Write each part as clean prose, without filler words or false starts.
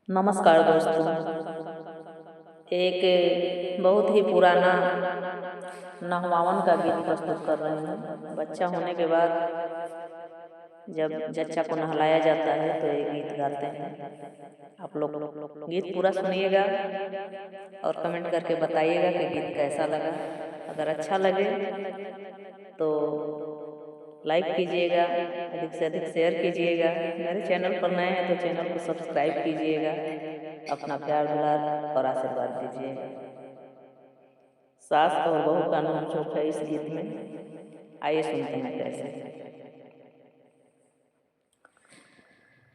नमस्कार दोस्तों। एक बहुत ही पुराना नहवावन का गीत प्रस्तुत कर रहे हैं। बच्चा होने के बाद जब जच्चा को नहलाया जाता है तो ये गीत गाते हैं। आप लोग गीत पूरा सुनिएगा और कमेंट करके बताइएगा कि गीत कैसा लगा। अगर अच्छा लगे तो लाइक कीजिएगा, अधिक से अधिक शेयर कीजिएगा। मेरे चैनल पर नए हैं तो चैनल को सब्सक्राइब कीजिएगा। अपना प्यार दुलार और आशीर्वाद दीजिएगा। सास और बहू का नाम चौक है इस गीत में। आइए सुनते हैं कैसे।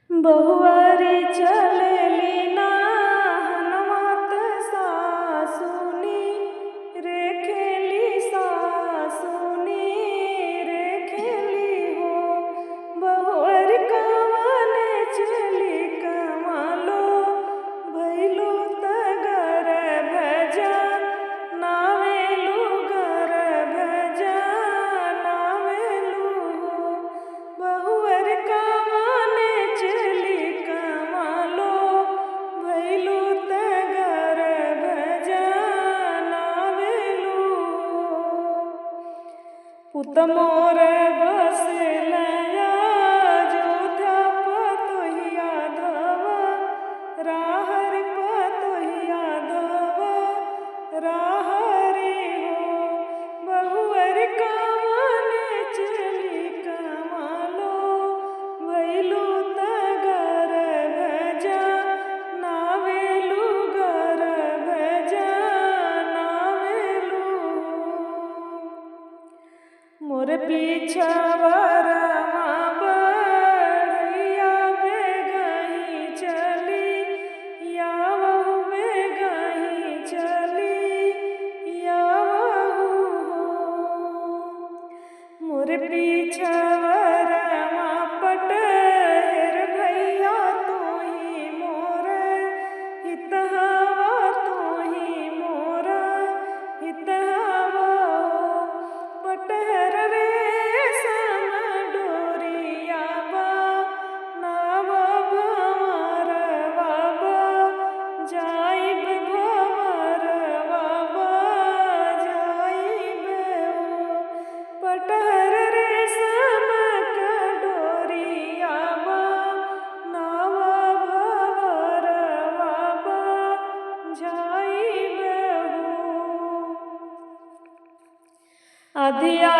बहुआरी चलेली नाहनवात सासुनी रेखेली सासुनी रेखेली हो। बहुआरी कामने चली कमालो भैलो तगर भजा नावेलू गर भजा नावेलू हो। बहुआरी कामने चली कमालो भैलू तगर भजा नावेलू हो। पुत मोर बसलया जोधा पतोहिया धवा राहर पतोहिया धवा राहरी हो। बहुअर कामने चली कमालो भैलू तगर भजा नावेलू गर भजा नावेलू हो। मोर पीछावरा बढ़िया बेगही चली यावहु बेगही चली यावहु हो। मोर पीछावरा पटेर भैया तोही मोर हितहवा तोही मोर हितहवा हो। पटहर रेशम डोरिया बा नाव भंवरवा बा जाइब भंवरवा बा जाइब हो। पटहर रेशम डोरिया बा नाव भंवरवा बा जाइब हो। अधिया